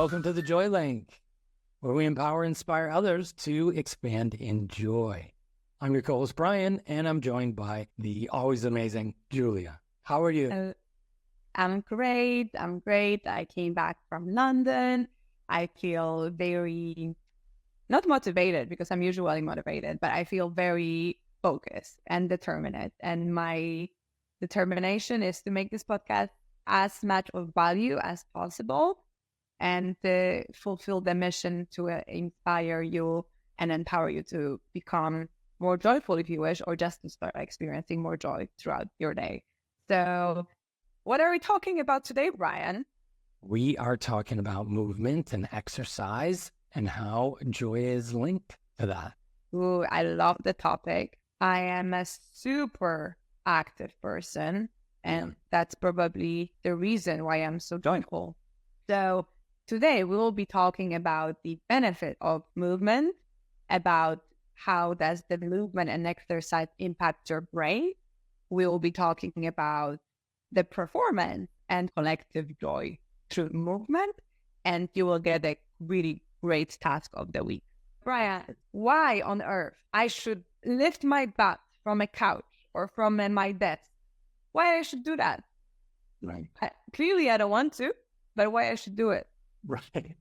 welcome to the Joy Link, where we empower and inspire others to expand in joy. I'm your co-host, Brian, and I'm joined by the always amazing Julia. How are you? I'm great. I came back from London. I feel very, not motivated because I'm usually motivated, but I feel very focused and determined. And my determination is to make this podcast as much of value as possible and fulfill the mission to inspire you and empower you to become more joyful if you wish, or just to start experiencing more joy throughout your day. So what are we talking about today, Brian? We are talking about movement and exercise and how joy is linked to that. Ooh, I love the topic. I am a super active person, and that's probably the reason why I'm so joyful. So today we will be talking about the benefit of movement, about how does the movement and exercise impact your brain. We will be talking about the performance and collective joy through movement, and you will get a really great task of the week. Brian, why on earth I should lift my butt from a couch or from my desk? Why I should do that? Right. Clearly, I don't want to, but why I should do it? Right.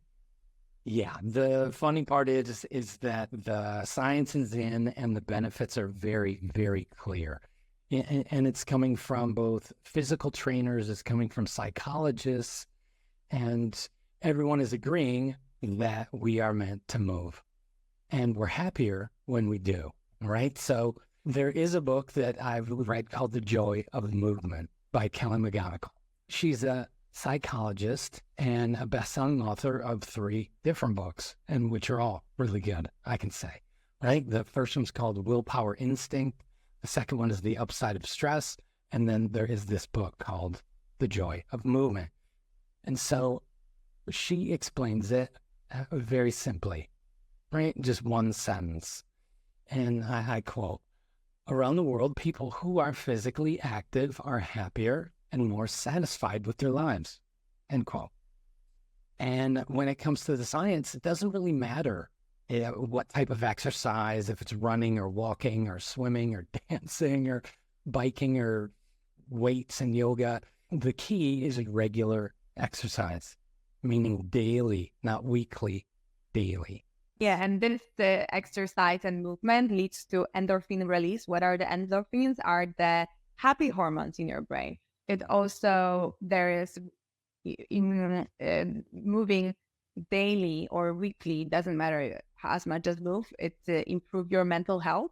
Yeah. The funny part is that the science is in and the benefits are very, very clear. And it's coming from both physical trainers, it's coming from psychologists, and everyone is agreeing that we are meant to move. And we're happier when we do, right? So there is a book that I've read called The Joy of Movement by Kelly McGonigal. She's a psychologist and a best-selling author of 3 different books, and which are all really good, I can say, right? The first one's called Willpower Instinct. The second one is The Upside of Stress. And then there is this book called The Joy of Movement. And so she explains it very simply, right? Just one sentence. And I quote, "Around the world, people who are physically active are happier and more satisfied with their lives," end quote. And when it comes to the science, it doesn't really matter what type of exercise, if it's running or walking or swimming or dancing or biking or weights and yoga. The key is regular exercise, meaning daily, not weekly, daily. Yeah, and this the exercise and movement leads to endorphin release. What are the endorphins? Are the happy hormones in your brain. It also, there is in moving daily or weekly, doesn't matter as much as move, it improve your mental health,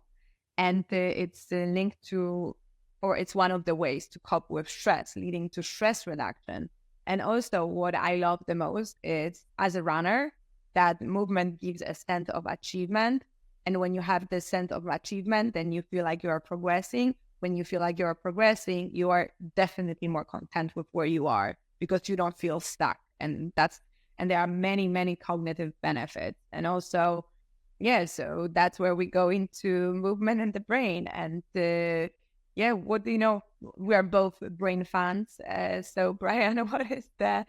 and it's linked to, or it's one of the ways to cope with stress, leading to stress reduction. And also what I love the most is, as a runner, that movement gives a sense of achievement. And when you have this sense of achievement, then you feel like you are progressing. When you feel like you're progressing, you are definitely more content with where you are because you don't feel stuck. And there are many, many cognitive benefits. And also, yeah, so that's where we go into movement and the brain. And what do you know? We are both brain fans. So Brian, what is the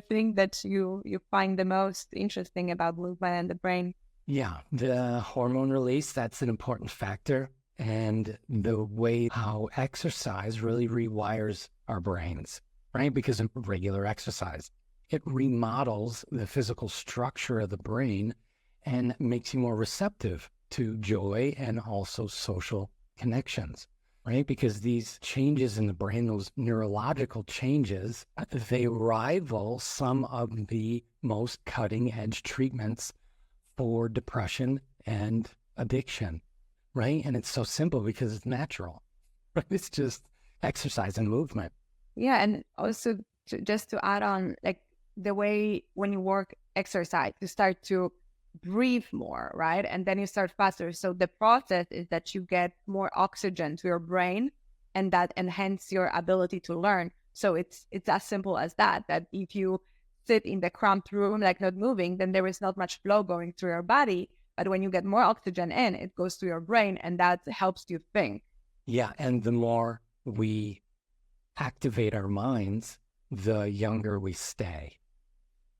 thing that you find the most interesting about movement and the brain? Yeah, the hormone release, that's an important factor. And the way how exercise really rewires our brains, right? Because of regular exercise, it remodels the physical structure of the brain and makes you more receptive to joy and also social connections, right? Because these changes in the brain, those neurological changes, they rival some of the most cutting edge treatments for depression and addiction, right? And it's so simple because it's natural, right? It's just exercise and movement. Yeah, and also just to add on, like the way when you work exercise, you start to breathe more, right? And then you start faster. So the process is that you get more oxygen to your brain, and that enhance your ability to learn. So it's as simple as that, that if you sit in the cramped room, like not moving, then there is not much flow going through your body. But when you get more oxygen in, it goes to your brain, and that helps you think. Yeah, and the more we activate our minds, the younger we stay.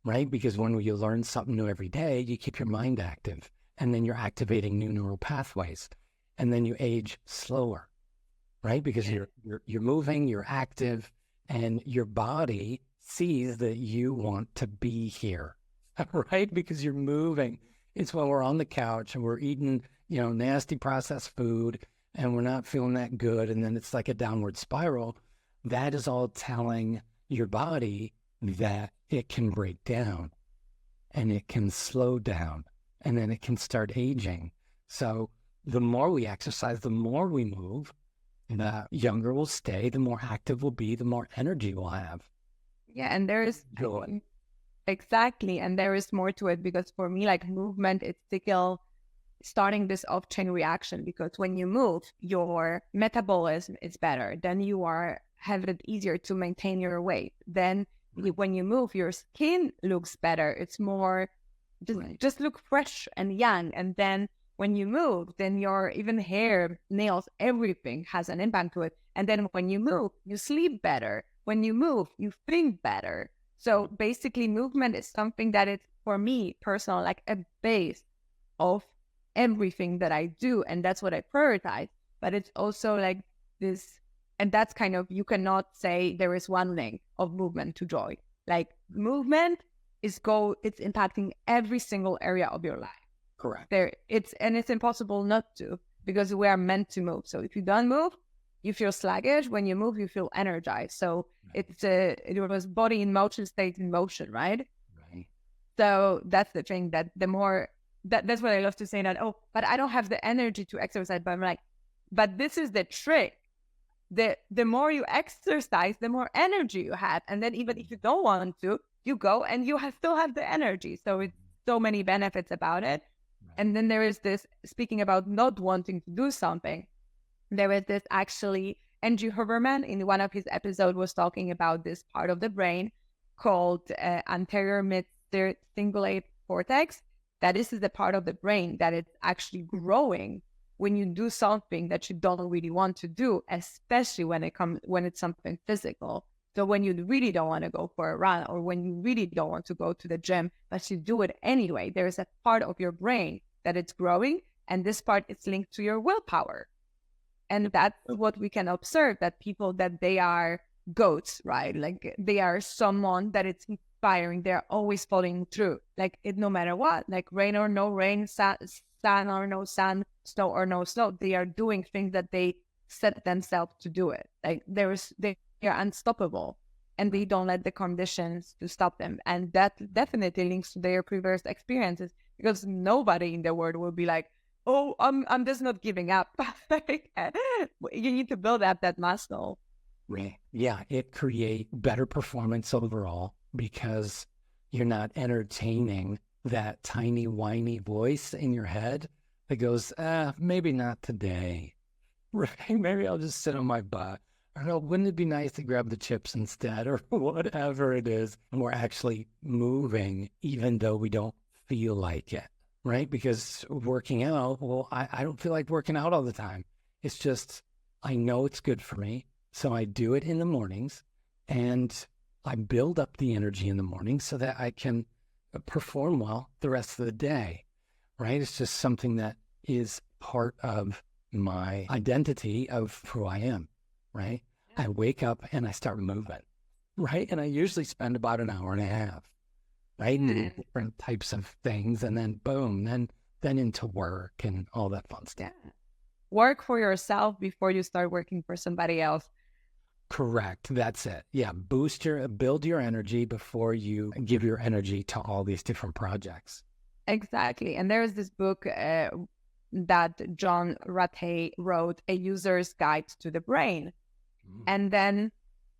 right? Because when you learn something new every day, you keep your mind active, and then you're activating new neural pathways, and then you age slower, right? Because you're moving, you're active, and your body sees that you want to be here, right? Because you're moving. It's when we're on the couch and we're eating, nasty processed food and we're not feeling that good. And then it's like a downward spiral. That is all telling your body that it can break down and it can slow down and then it can start aging. So the more we exercise, the more we move, the younger we'll stay, the more active we'll be, the more energy we'll have. Yeah, and there's exactly, and there is more to it, because for me, like, movement, it's still starting this off-chain reaction, because when you move, your metabolism is better. Then you have it easier to maintain your weight. Then when you move, your skin looks better. It's more just look fresh and young. And then when you move, then your even hair, nails, everything has an impact to it. And then when you move, you sleep better. When you move, you think better. So basically, movement is something that is, for me, personal, like a base of everything that I do. And that's what I prioritize. But it's also like this, and that's kind of, you cannot say there is one link of movement to joy. Like, movement it's impacting every single area of your life. Correct. It's impossible not to, because we are meant to move. So if you don't move, you feel sluggish. When you move, you feel energized. So it was body in motion, state in motion, right? Right. So that's the thing, that the more that's what I love to say, that, oh, but I don't have the energy to exercise. But I'm like, but this is the trick. The more you exercise, the more energy you have. And then even if you don't want to, you go and you still have the energy. So it's so many benefits about it. Right. And then there is this, speaking about not wanting to do something, there is this, actually, Andrew Huberman in one of his episodes was talking about this part of the brain called anterior mid-cingulate cortex. That this is the part of the brain that is actually growing when you do something that you don't really want to do, especially when it's something physical. So when you really don't want to go for a run, or when you really don't want to go to the gym, but you do it anyway, there is a part of your brain that it's growing, and this part is linked to your willpower. And that's what we can observe, that people, that they are goats, right? Like, they are someone that it's inspiring. They're always following through, like, it no matter what, like rain or no rain, sun or no sun, snow or no snow, they are doing things that they set themselves to do it. Like, they are unstoppable, and they don't let the conditions to stop them. And that definitely links to their previous experiences, because nobody in the world will be like, oh, I'm just not giving up. You need to build up that muscle. Right. Yeah, it creates better performance overall, because you're not entertaining that tiny whiny voice in your head that goes, maybe not today. Right? Maybe I'll just sit on my butt. Or no, wouldn't it be nice to grab the chips instead, or whatever it is? And we're actually moving, even though we don't feel like it, right? Because working out, well, I don't feel like working out all the time. It's just, I know it's good for me. So I do it in the mornings, and I build up the energy in the morning so that I can perform well the rest of the day, right? It's just something that is part of my identity of who I am, right? I wake up and I start moving, right? And I usually spend about an hour and a half, right? Doing different types of things, and then boom, then into work and all that fun stuff. Yeah. Work for yourself before you start working for somebody else. Correct. That's it. Yeah. Build your energy before you give your energy to all these different projects. Exactly. And there's this book that John Ratey wrote, A User's Guide to the Brain. And then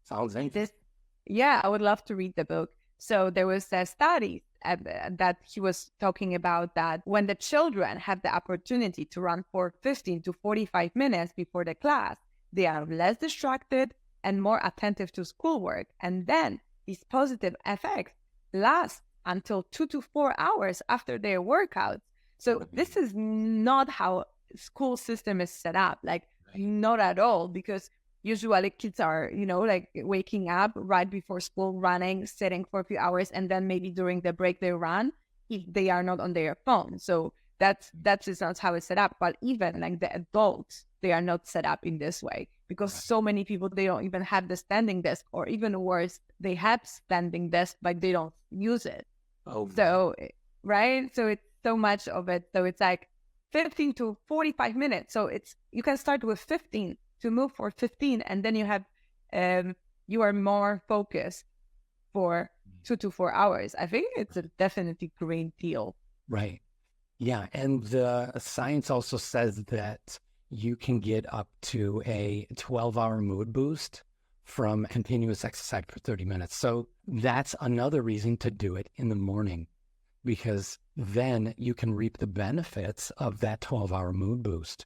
sounds interesting. Yeah, I would love to read the book. So there was a study that he was talking about, that when the children have the opportunity to run for 15 to 45 minutes before the class, they are less distracted and more attentive to schoolwork. And then these positive effects last until 2 to 4 hours after their workouts. So this is not how school system is set up, like not at all, because usually kids are, like waking up right before school, running, sitting for a few hours, and then maybe during the break they run if they are not on their phone. So that's just not how it's set up. But even like the adults, they are not set up in this way, because Right. so many people, they don't even have the standing desk, or even worse, they have standing desk, but they don't use it. Oh, So, right? So it's so much of it. So it's like 15 to 45 minutes. So you can start with 15 to move for 15, and then you are more focused for 2 to 4 hours. I think it's a definitely great deal. right. Yeah. And the science also says that you can get up to a 12-hour mood boost from continuous exercise for 30 minutes. So that's another reason to do it in the morning, because then you can reap the benefits of that 12-hour mood boost.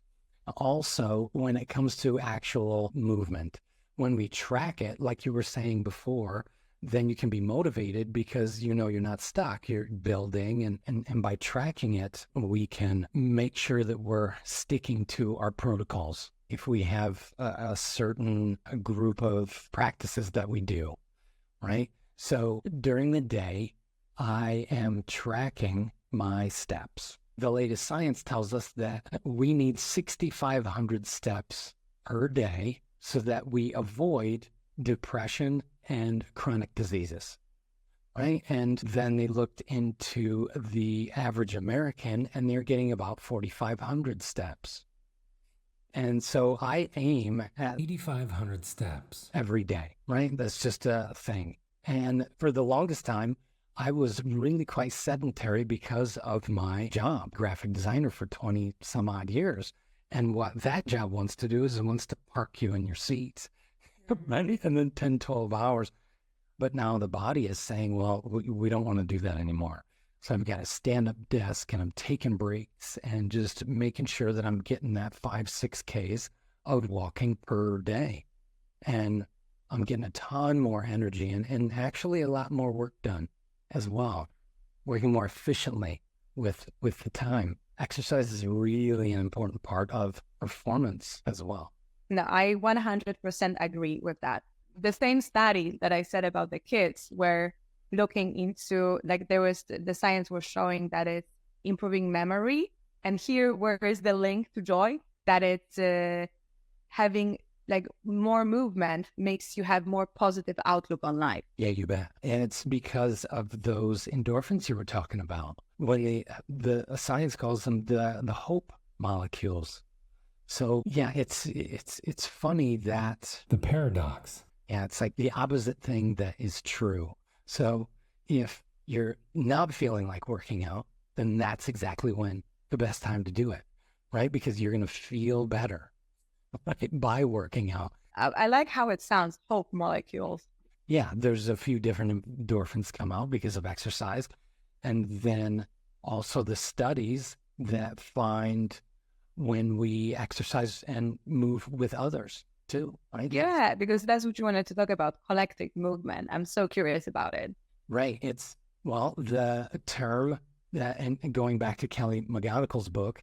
Also, when it comes to actual movement, when we track it, like you were saying before, then you can be motivated because you know you're not stuck, you're building. And by tracking it, we can make sure that we're sticking to our protocols. If we have a certain group of practices that we do, right? So during the day, I am tracking my steps. The latest science tells us that we need 6,500 steps per day so that we avoid depression and chronic diseases, right? And then they looked into the average American, and they're getting about 4,500 steps. And so I aim at 8,500 steps every day, right? That's just a thing. And for the longest time, I was really quite sedentary because of my job, graphic designer for 20 some odd years. And what that job wants to do is it wants to park you in your seat, right? And then 10, 12 hours. But now the body is saying, well, we don't want to do that anymore. So I've got a stand-up desk, and I'm taking breaks and just making sure that I'm getting that 5-6 Ks of walking per day. And I'm getting a ton more energy and actually a lot more work done as well, working more efficiently with the time. Exercise is really an important part of performance as well. No, I 100% agree with that. The same study that I said about the kids were looking into, like, the science was showing that it's improving memory. And here, where is the link to joy? That it's having like more movement makes you have more positive outlook on life. Yeah, you bet. And it's because of those endorphins you were talking about. When the science calls them the hope molecules. So yeah, it's funny that the paradox. Yeah, it's like the opposite thing that is true. So if you're not feeling like working out, then that's exactly when the best time to do it, right? Because you're going to feel better by working out. I like how it sounds, hope molecules. Yeah, there's a few different endorphins come out because of exercise. And then also the studies that find when we exercise and move with others too, right? Yeah, because that's what you wanted to talk about, collective movement. I'm so curious about it. Right. It's, well, the term that, and going back to Kelly McGonagall's book,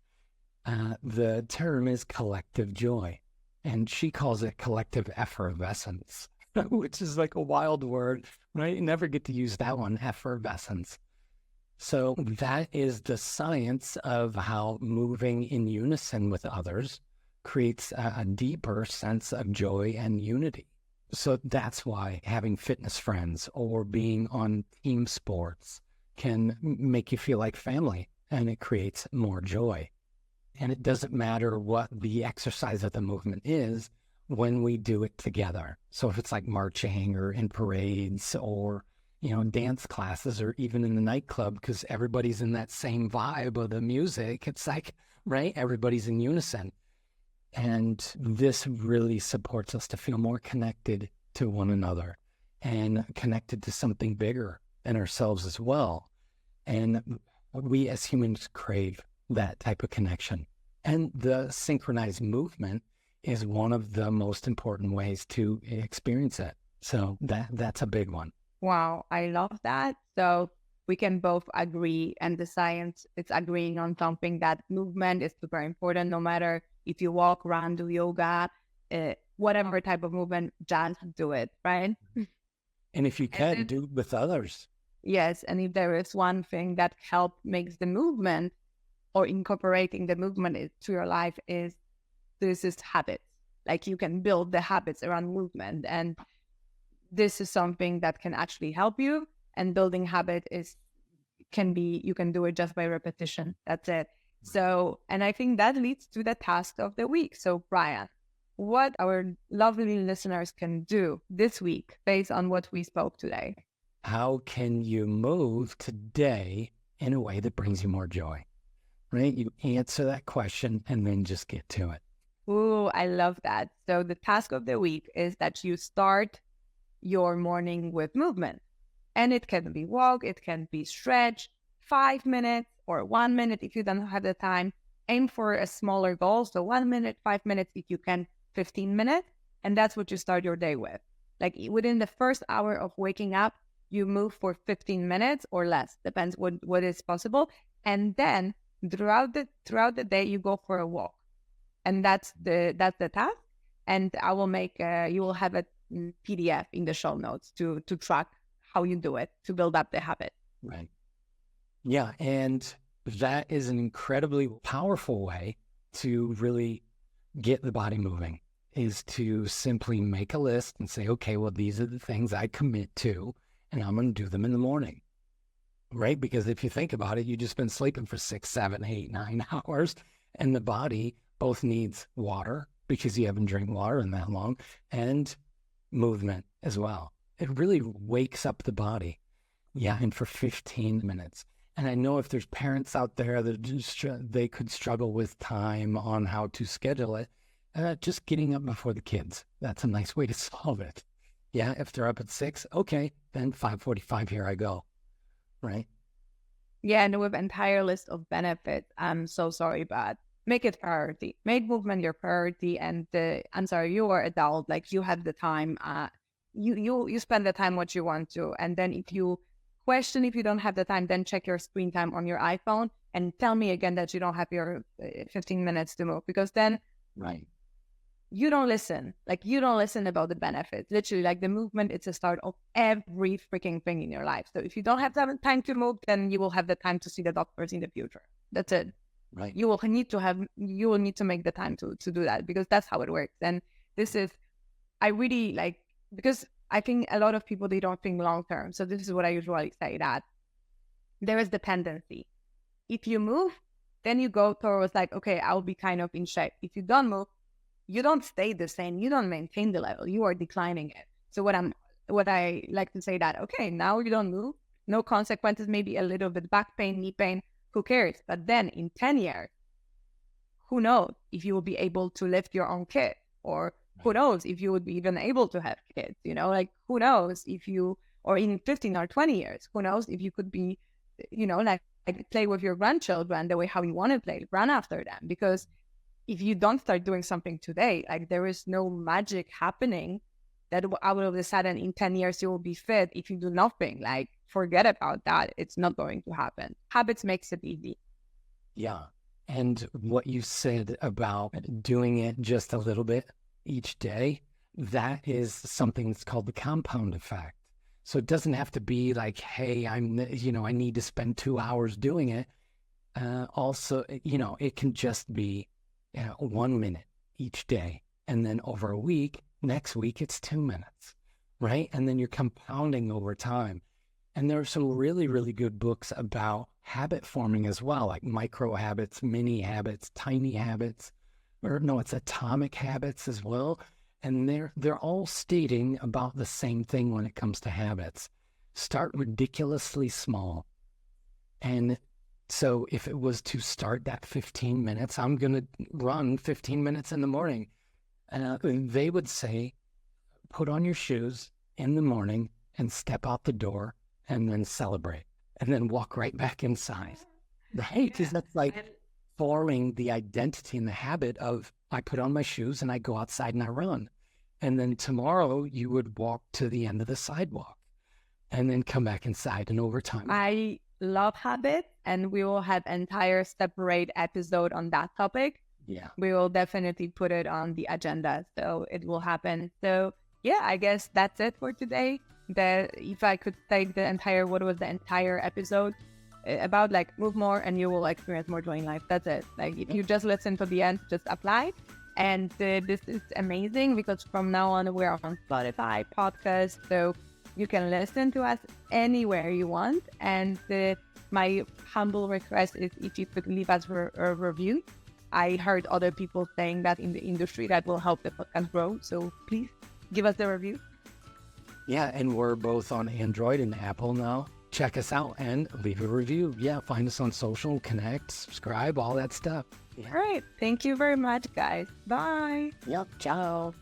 the term is collective joy. And she calls it collective effervescence, which is like a wild word, right? You never get to use that one, effervescence. So that is the science of how moving in unison with others creates a deeper sense of joy and unity. So that's why having fitness friends or being on team sports can make you feel like family, and it creates more joy. And it doesn't matter what the exercise of the movement is when we do it together. So if it's like marching or in parades or, dance classes or even in the nightclub, because everybody's in that same vibe of the music, it's like, right? Everybody's in unison. And this really supports us to feel more connected to one another and connected to something bigger than ourselves as well. And we as humans crave that type of connection. And the synchronized movement is one of the most important ways to experience it. So that's a big one. Wow, I love that. So we can both agree, and the science is agreeing on something, that movement is super important, no matter if you walk, run, do yoga, whatever type of movement, just do it, right? And if you can, then, do it with others. yes, and if there is one thing that makes the movement or incorporating the movement to your life is habits. Like you can build the habits around movement, and this is something that can actually help you. And building habit you can do it just by repetition. That's it. So, and I think that leads to the task of the week. So, Brian, what our lovely listeners can do this week based on what we spoke today? How can you move today in a way that brings you more joy? Right? You answer that question and then just get to it. Ooh, I love that. So the task of the week is that you start your morning with movement. And it can be walk, it can be stretch, 5 minutes or 1 minute if you don't have the time. Aim for a smaller goal. So 1 minute, 5 minutes, if you can, 15 minutes. And that's what you start your day with. Like within the first hour of waking up, you move for 15 minutes or less, depends what is possible. And then throughout the day, you go for a walk. And that's the task. And I will you will have a PDF in the show notes to track how you do it, to build up the habit. Right. Yeah. And that is an incredibly powerful way to really get the body moving, is to simply make a list and say, okay, well, these are the things I commit to, and I'm going to do them in the morning. Right? Because if you think about it, you just been sleeping for 6, 7, 8, 9 hours, and the body both needs water because you haven't drank water in that long, and movement as well. It really wakes up the body. Yeah, and for 15 minutes. And I know if there's parents out there that they could struggle with time on how to schedule it, just getting up before the kids. That's a nice way to solve it. Yeah, if they're up at 6, okay, then 5:45, here I go. Right? Yeah, and with entire list of benefits, I'm so sorry, but make it priority. Make movement your priority. And I'm sorry, you are adult, like you have the time. You spend the time what you want to. And then if you question if you don't have the time, then check your screen time on your iPhone and tell me again that you don't have your 15 minutes to move, because then right, you don't listen. Like you don't listen about the benefits. Literally, like the movement, it's a start of every freaking thing in your life. So if you don't have time to move, then you will have the time to see the doctors in the future. That's it. right. You will need to make the time to do that, because that's how it works. And this is, I really like, because I think a lot of people, they don't think long term. So this is what I usually say, that there is dependency. If you move, then you go towards like, okay, I'll be kind of in shape. If you don't move, you don't stay the same. You don't maintain the level. You are declining it. So what I like to say that, okay, now you don't move, no consequences, maybe a little bit back pain, knee pain, who cares? But then in 10 years, who knows if you will be able to lift your own kid, or who knows if you would be even able to have kids, like who knows if you, or in 15 or 20 years, who knows if you could be, like play with your grandchildren the way how you want to play, run after them. Because if you don't start doing something today, like there is no magic happening that out of the sudden in 10 years you will be fit if you do nothing. Like forget about that. It's not going to happen. Habits makes it easy. Yeah. And what you said about doing it just a little bit each day, that is something that's called the compound effect. So it doesn't have to be like, hey, I need to spend 2 hours doing it. Also, it can just be 1 minute each day. And then over a week, next week, it's 2 minutes, right? And then you're compounding over time. And there are some really, really good books about habit forming as well, like micro habits, mini habits, tiny habits, or no, it's atomic habits as well. And they're all stating about the same thing when it comes to habits. Start ridiculously small. And so if it was to start that 15 minutes, I'm going to run 15 minutes in the morning. And they would say, put on your shoes in the morning and step out the door and then celebrate and then walk right back inside. Right? Because that's like forming the identity and the habit of, I put on my shoes and I go outside and I run. And then tomorrow you would walk to the end of the sidewalk and then come back inside, and over time. I love habits, and we will have entire separate episode on that topic. Yeah. we will definitely put it on the agenda. So it will happen. So yeah, I guess that's it for today. That if I could take the entire, what was the entire episode about, like, move more and you will experience more joy in life. That's it. Like, if you just listen to the end, just apply. And this is amazing because from now on we're on Spotify podcast, so you can listen to us anywhere you want. And my humble request is if you could leave us a review. I heard other people saying that in the industry that will help the podcast grow. So please give us a review. Yeah, and we're both on Android and Apple now. Check us out and leave a review. Yeah, find us on social, connect, subscribe, all that stuff. Yeah. All right. Thank you very much, guys. Bye. Yep. Ciao.